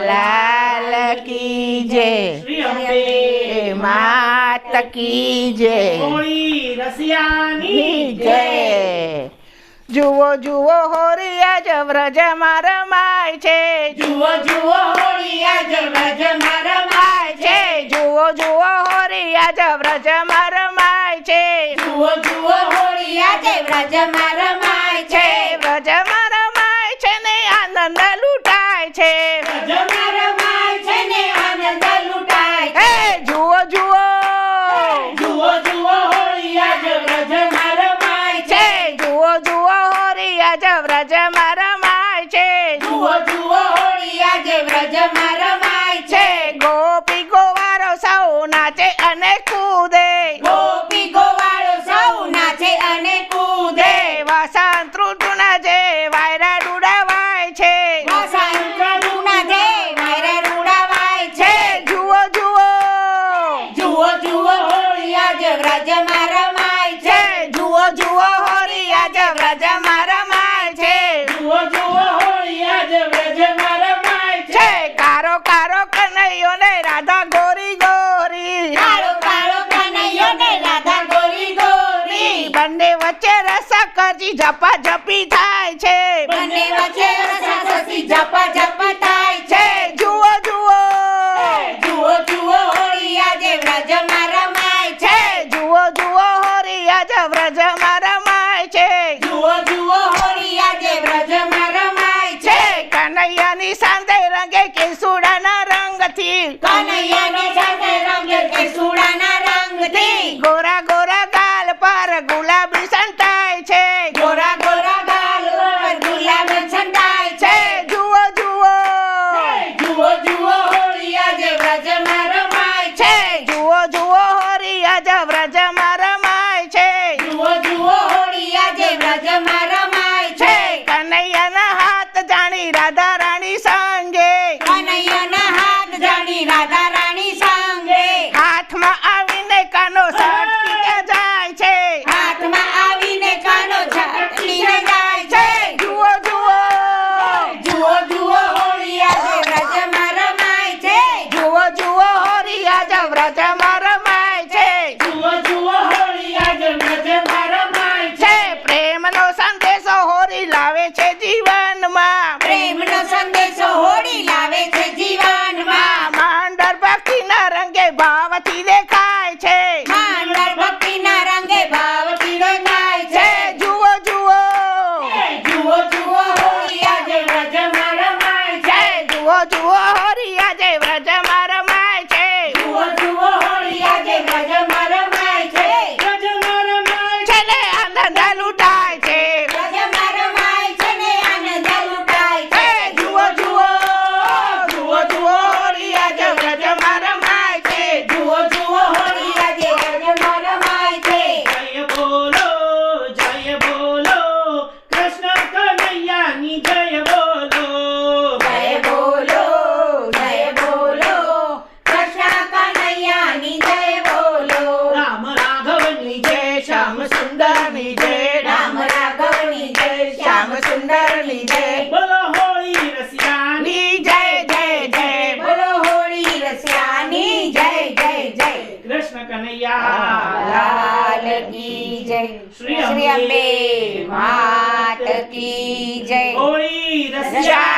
લાલ કી જય શ્રી અંબે માત કી જય હોળી રસિયાની જય જુઓ જુઓ હોળી આજ વ્રજમાં રમાય છે જુઓ જુઓ હોળી આજ વ્રજમાં રમાય છે જુઓ જુઓ હોળી આજ વ્રજમાં રમાય છે જુઓ જુઓ હોળી આજે વ્રજમાં રમાય છે વ્રજમાં રમાય છે ને આનંદ લૂંટાય છે વ્રજમાં રમાય છે ને આનંદ લૂંટાય છે હે જુઓ જુઓ જુઓ જુઓ હોળી આજ વ્રજમાં રમાય છે જુઓ જુઓ હોળી આજ વ્રજમાં રમાય છે જુઓ જુઓ હોળી આજે વ્રજમાં રમાય છે ગોપી ગોવારો સૌ નાચે અને કૂદે ગોપી ગોવાળો સૌ નાચે અને કૂદે વસંત ઋતુના જે વાયરા ડુડાવાય છે વસંત ઋતુના જે વાયરા રૂડાવાય છે જુઓ જુઓ જુઓ જુઓ હોળી આજે વ્રજમાં રમાય છે જુઓ જુઓ હોળી આજ વ્રજમાં રમાય છે જુઓ જુઓ હોળી આજે વ્રજમાં રમાય છે કારો કારો કનૈયો ને રાધા ગોરી ગોરી કાળો કાળો કનૈયો ને રાધા ગોરી ગોરી બંને વચ્ચે રસકજી ઝપા ઝપી થાય છે બંને વચ્ચે રસાસસી ઝપા ઝપા થાય છે જુઓ જુઓ જુઓ જુઓ હોળી આજે વ્રજમાં રમાય છે જુઓ જુઓ હોળી આજ વ્રજમાં રમાય છે જુઓ જુઓ હોળી આજે વ્રજમાં રમાય છે કનૈયાની સાંધે રંગે કેસુડાના રંગથી કનૈયાને સાથે રંગે કેસુડાના રંગથી ગોરા ગોરા ગાલ પર ગુલાબી સંતાય છે ગોરા ગોરા ગાલ પર ગુલાબ છંટાય છે જુઓ જુઓ જુઓ જુઓ હોળી આજે વ્રજમાં રમાય છે જુઓ જુઓ હોળી આજ વ્રજમાં રમાય છે જુઓ જુઓ હોળી આજે વ્રજમાં રમાય છે કનૈયાના હાથ જાણી રાધા રાણી સંગે કનૈયાના હાથ જાણી રાધા રાણી સંગે હાથમાં આવીને કાનો સટકીને જાય છે હાથમાં આવીને કાનો છટકીને જાય છે જુઓ જુઓ જુઓ જુઓ હોળી આજે વ્રજમાં રમાય છે જુઓ જુઓ હોળી આજ વ્રજમાં રમાય છે જુઓ જુઓ હોળી આજે વ્રજમાં રમાય છે પ્રેમનો સંદેશો હોળી લાવે છે જીવનમાં પ્રેમનો સંદેશો હોળી લાવે છે જીવનમાં માંડર ભક્તિના રંગે ભાવથી દેખાય છે માંડર ભક્તિના રંગે ભાવથી રંગાય છે જુઓ જુઓ જુઓ જુઓ હોળી આજે વ્રજમાં રમાય છે જુઓ જુઓ હોળી આજે વ્રજમાં રમાય છે જુઓ જુઓ હોળી આજે વ્રજમાં રમાય છે વ્રજમાં રમાય છે ને આનંદ લૂંટાય છે વ્રજમાં રમાય છે ને આનંદ લૂંટાય છે જુઓ જુઓ જુઓ જુઓ હોળી આજે વ્રજમાં રમાય છે જુઓ જુઓ હોળી આજે વ્રજમાં રમાય છે જય બોલો કૃષ્ણ કનૈયાની જય બોલો જય બોલો કૃષ્ણ કનૈયાની જય બોલો રામ રાઘવની જય શ્યામ સુંદરની જય રામ રાઘવની જય શ્યામ સુંદરની જય બોલો હોળી રસિયાની ની જય જય જય બોલો હોળી રસિયાની જય જય જય કૃષ્ણ કનૈયા લાલ કી જય શ્રી શ્રી અંબે માત કી જય હોળી રસિયા જય